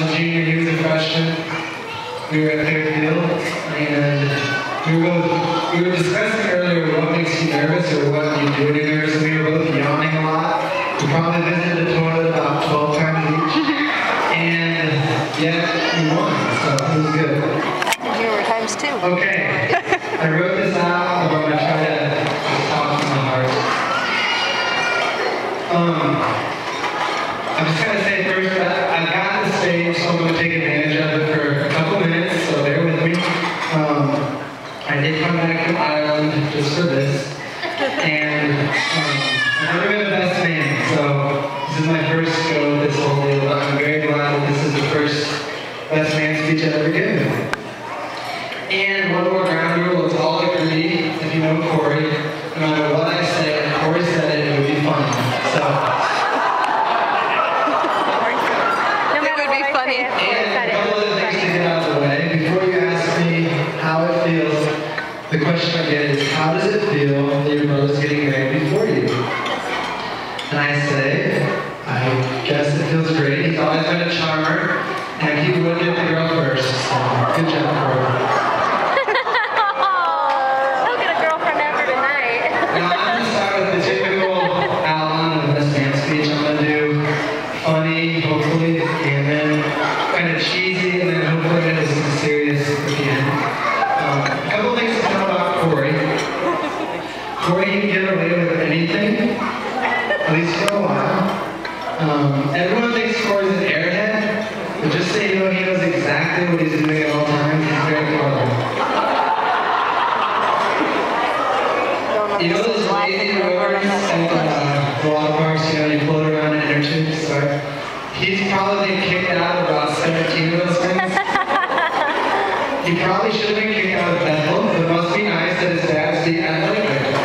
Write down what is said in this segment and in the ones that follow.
was a junior, he was a freshman. We were at Fairfield, and we were discussing earlier what makes you nervous or what you do when you're nervous, and we were both yawning a lot. We probably visited the toilet about 12 times each, and yet we won, so it was good. You were times 2. Okay, I wrote this out, but I'm going to try to just talk from my heart. I'm just going to say first that I got the stage, so I'm going to take advantage of it for a couple minutes, so bear with me. I did come back from Ireland just for this, and I've never been a best man, so this is my first go at this whole deal, but I'm very glad that this is the first best man speech I've ever given. And one more ground rule, let's all agree, if you know Corey, no matter what I say, if Corey said it, it would be funny. So, it would be funny. and a couple other things to get out of the way. Before you ask me how it feels, the question I get is, how does it feel that your brother's getting married before you? And I say, I guess it feels great. He's always been a charmer, and he would get the girl first. So, good job, Corey. He'll get a girlfriend after tonight. Now, I'm going to start with the typical outline of this man speech. I'm going to do funny, hopefully, and then kind of cheesy, and then hopefully into some serious at the end. A couple things to know about Corey. Corey can get away with anything, at least for a while. Everyone thinks Corey's an airhead, but just so you know, he knows exactly what he's doing at all times. He's very clever. You know those lazy rowers at water parks, you know, you float around in inner tubes? He's probably been kicked out of about 17 of those things. He probably should have been kicked out of Bethel, but it must be nice that his dad's the athletic director.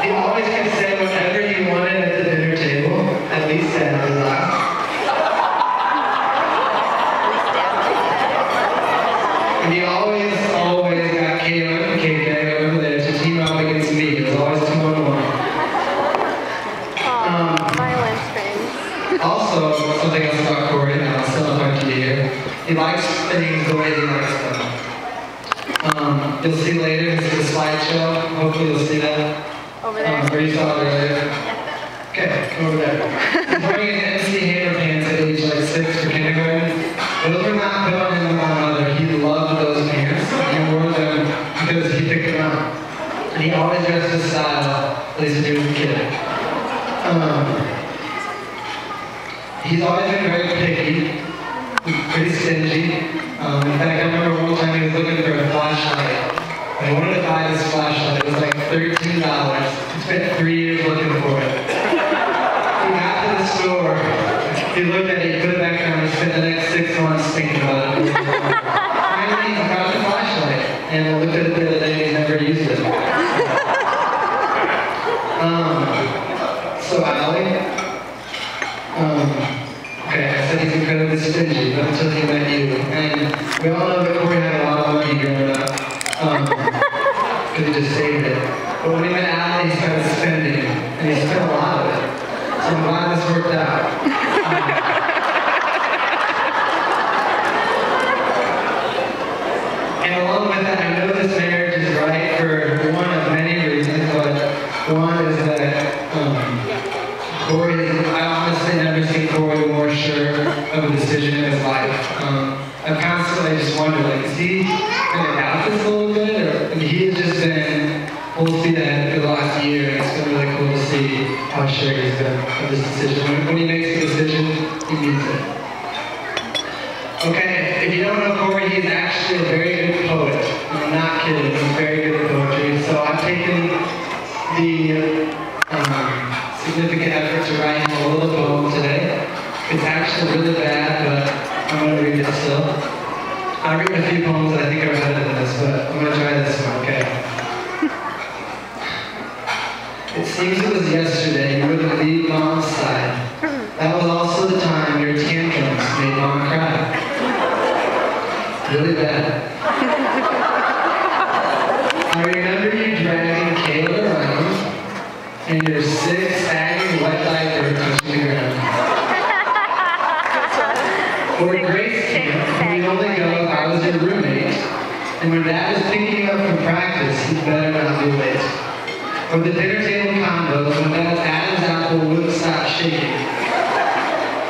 He always could say whatever he wanted at the dinner table, at least Dad would laugh. And he always got Caleb and KJ over there to team up against me. It was always 2-on-1. Violence things. Also, something else about Corey, and I'll still talk to you here. He likes things the way he likes them. You'll see later, this is a slideshow. Hopefully you'll see that. Over there. Where you saw it earlier. Okay, over there. He's wearing his MC Hammer pants at age like 6 for kindergarten. Those were not put on him by my mother. He loved those pants. He wore them because he picked them out. And he always dressed his style, at least when he was a kid. He's always been very picky, pretty stingy. In fact, I remember one time he was looking for a flashlight. I wanted to buy this flashlight. It was like $13. He spent 3 years looking for it. He got to the store, he looked at it, he put it back down, he spent the next 6 months thinking about it. Finally, he found the flashlight, and I looked at it the other day and he's never used it. So Allie, okay, I said he's incredibly stingy, but until he met you. And we all know that Corey had a lot of money growing up, because he just saved it. But when he met Allie, he started spending, and he spent a lot of it. So I'm glad this worked out. And along with that, I know this marriage is right for one of many reasons, but one is that Corey, I honestly never seen Corey more sure of a decision in his life. I constantly just wonder, like, is he going to doubt this a little bit? Or, I mean, he has just been full speed ahead for the last year, and it's been really cool to see how sure he's been of this decision. When he makes a decision, he means it. Okay, if you don't know Corey, he's actually a very good poet. I'm not kidding, he's very good at poetry. So I've taken the significant effort to write him a little poem today. It's actually really bad, but I'm going to read it still. I've written a few poems that I think are better than this, but I'm going to try this one, okay? It seems it was yesterday you wouldn't leave Mom's side. That was also the time your tantrums made Mom cry. Really bad. I remember you dragging Caleb around and your 6 sagging wet diaper touching the ground. And when Dad was picking you up from practice, he better not be late. Or the dinner table combos when Dad's Adam's apple wouldn't stop shaking.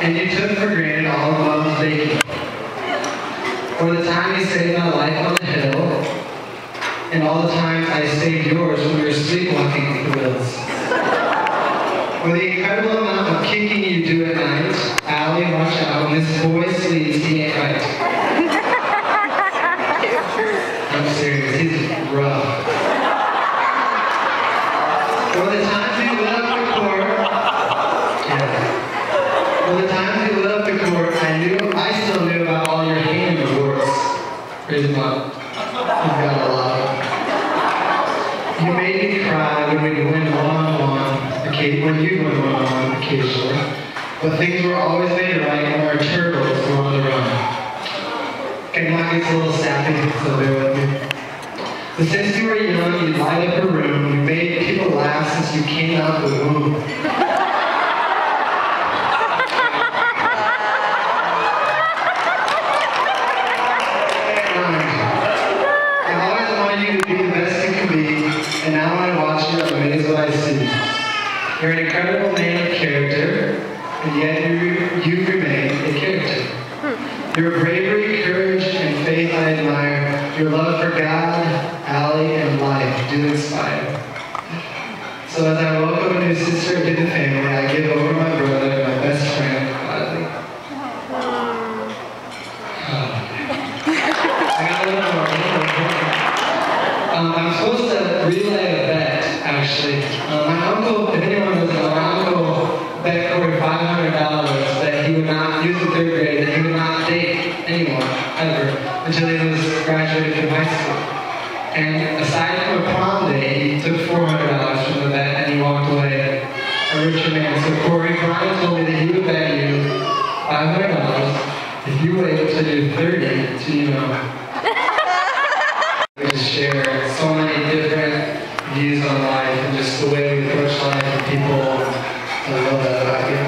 And you took for granted all of Mom's baking. Or the time you saved my life on the hill. And all the times I saved yours when we were sleepwalking with the Wills. Or the incredible amount of kicking you do at night. Allie, watch out, when this boy sleeps, he ain't right. I'm serious, he's rough. Or the times you lit up the court. Yeah. Or the times you lit up the court, I still knew about all your hand awards. Praise Mom. You've got a lot of them. You made me cry when we'd win one-on-one, when you'd win one-on-one occasionally. But things were always made right when our turtles were on the run. Okay, now it gets a little sappy, so bear with me. But since you were young, you light up a room, you made people laugh since you came out of the womb. I always wanted you to be the best you can be, and now when I watch you, I'm amazed what I see. You're an incredible man of character, and yet you remain a character. Your bravery, courage, and faith I admire. Your love for God, Allie, and life do inspire. So as I welcome a new sister into the family, I give over my brother, my best friend, gladly. I got a little more. I'm supposed to relay a bet, actually. My uncle, if anyone knows, my uncle bet Corey $500 that he would not use the 3rd grade, that he would not date anyone, ever, until he was graduated from high school. And aside from a prom day, he took $400 from the bet and he walked away a richer man. So Corey, Brian told me that he would bet you $500 if you wait until you're 30 to, we just share so many different views on life and just the way we approach life and people. I love that about you.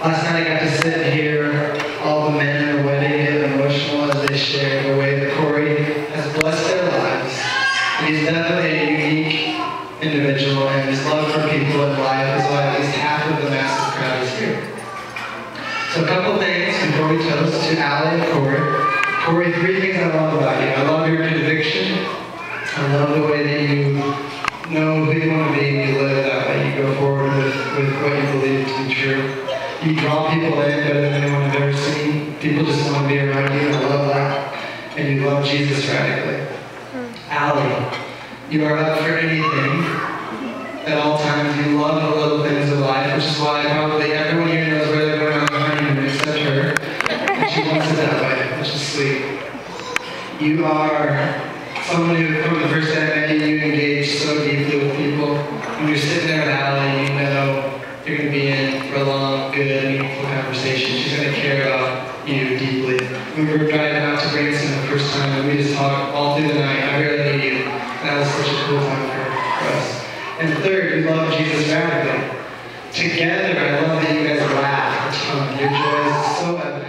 Last night I got to sit here, all the men in the wedding get emotional as they share the way that Corey has blessed their lives. And he's definitely a unique individual, and his love for people in life is why at least half of the massive crowd is here. So a couple things before we toast to Allie and Corey. Corey, 3 things I love about you. I love your conviction. I love the way that you know who you want to be and you live that way. You go forward with what you believe to be true. You draw people in better than anyone I've ever seen. People just want to be around you. I love that. And you love Jesus radically. Allie, you are up for anything. At all times, you love the little things of life, which is why probably everyone here knows where they're going on the honeymoon except her. And she wants it that way, which is sweet. You are someone who, from the first time I met you, you engage so deeply with people. When you're sitting there with Allie, you know you're going to be in for a long, good, meaningful conversation. She's going to care about you deeply. We were driving out to Branson the first time, and we just talked all through the night. I barely knew you. That was such a cool time for us. And third, we love Jesus radically. Together, I love that you guys laugh a ton. Your joy is so evident.